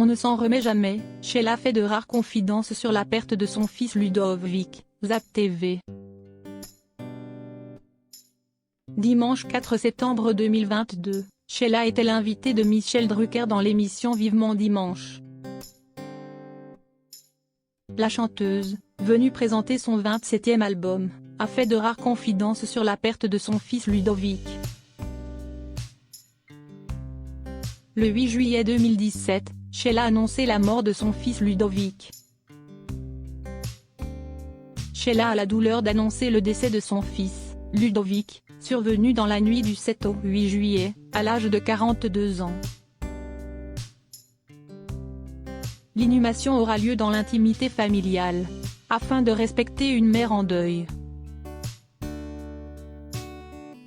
On ne s'en remet jamais, Sheila fait de rares confidences sur la perte de son fils Ludovic, Zap TV. Dimanche 4 septembre 2022, Sheila était l'invitée de Michel Drucker dans l'émission Vivement Dimanche. La chanteuse, venue présenter son 27e album, a fait de rares confidences sur la perte de son fils Ludovic. Le 8 juillet 2017, Sheila a annoncé la mort de son fils Ludovic. Sheila a la douleur d'annoncer le décès de son fils, Ludovic, survenu dans la nuit du 7 au 8 juillet, à l'âge de 42 ans. L'inhumation aura lieu dans l'intimité familiale, afin de respecter une mère en deuil.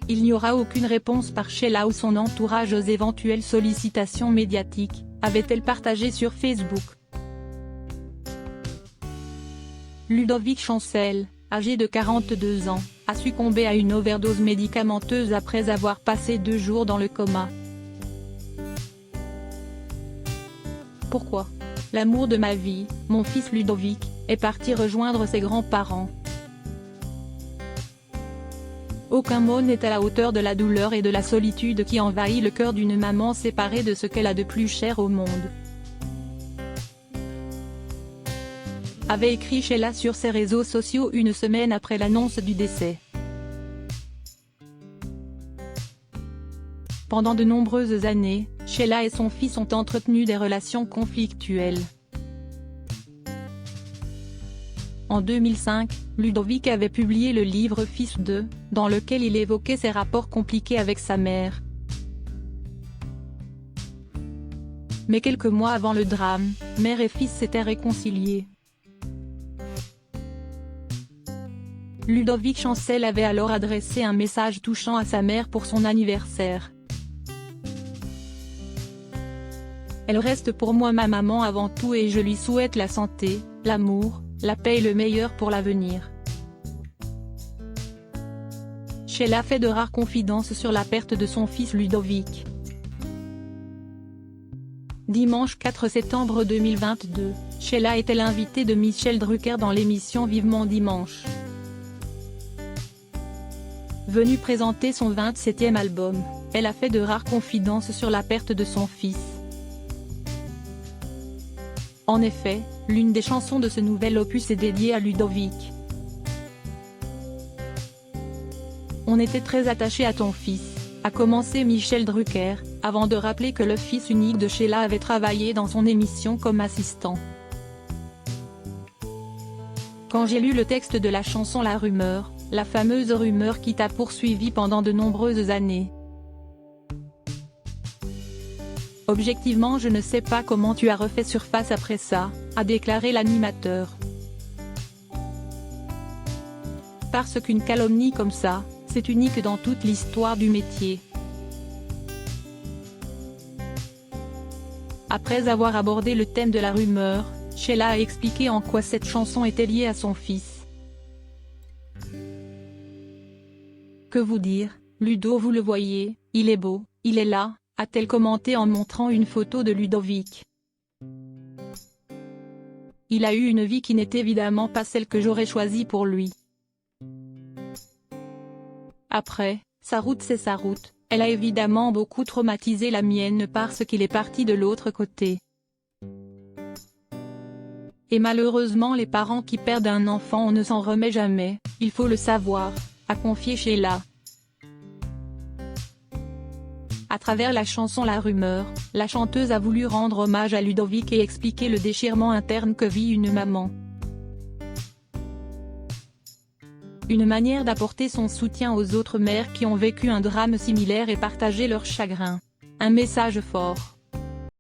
Il n'y aura aucune réponse par Sheila ou son entourage aux éventuelles sollicitations médiatiques, avait-elle partagé sur Facebook. Ludovic Chancel, âgé de 42 ans, a succombé à une overdose médicamenteuse après avoir passé 2 jours dans le coma. Pourquoi ? L'amour de ma vie, mon fils Ludovic, est parti rejoindre ses grands-parents. Aucun mot n'est à la hauteur de la douleur et de la solitude qui envahit le cœur d'une maman séparée de ce qu'elle a de plus cher au monde. Avait écrit Sheila sur ses réseaux sociaux une semaine après l'annonce du décès. Pendant de nombreuses années, Sheila et son fils ont entretenu des relations conflictuelles. En 2005, Ludovic avait publié le livre Fils 2, dans lequel il évoquait ses rapports compliqués avec sa mère. Mais quelques mois avant le drame, mère et fils s'étaient réconciliés. Ludovic Chancel avait alors adressé un message touchant à sa mère pour son anniversaire. Elle reste pour moi ma maman avant tout et je lui souhaite la santé, l'amour, la paix et le meilleur pour l'avenir. Sheila fait de rares confidences sur la perte de son fils Ludovic. Dimanche 4 septembre 2022, Sheila était l'invitée de Michel Drucker dans l'émission Vivement Dimanche. Venue présenter son 27e album, elle a fait de rares confidences sur la perte de son fils. En effet, l'une des chansons de ce nouvel opus est dédiée à Ludovic. On était très attaché à ton fils, a commencé Michel Drucker, avant de rappeler que le fils unique de Sheila avait travaillé dans son émission comme assistant. Quand j'ai lu le texte de la chanson La Rumeur, la fameuse rumeur qui t'a poursuivi pendant de nombreuses années. Objectivement je ne sais pas comment tu as refait surface après ça, a déclaré l'animateur. Parce qu'une calomnie comme ça, c'est unique dans toute l'histoire du métier. Après avoir abordé le thème de la rumeur, Sheila a expliqué en quoi cette chanson était liée à son fils. Que vous dire, Ludo vous le voyez, il est beau, il est là, a-t-elle commenté en montrant une photo de Ludovic. Il a eu une vie qui n'est évidemment pas celle que j'aurais choisie pour lui. Après, sa route c'est sa route, elle a évidemment beaucoup traumatisé la mienne parce qu'il est parti de l'autre côté. Et malheureusement les parents qui perdent un enfant on ne s'en remet jamais, il faut le savoir, a confié Sheila. À travers la chanson La Rumeur, la chanteuse a voulu rendre hommage à Ludovic et expliquer le déchirement interne que vit une maman. Une manière d'apporter son soutien aux autres mères qui ont vécu un drame similaire et partager leur chagrin. Un message fort.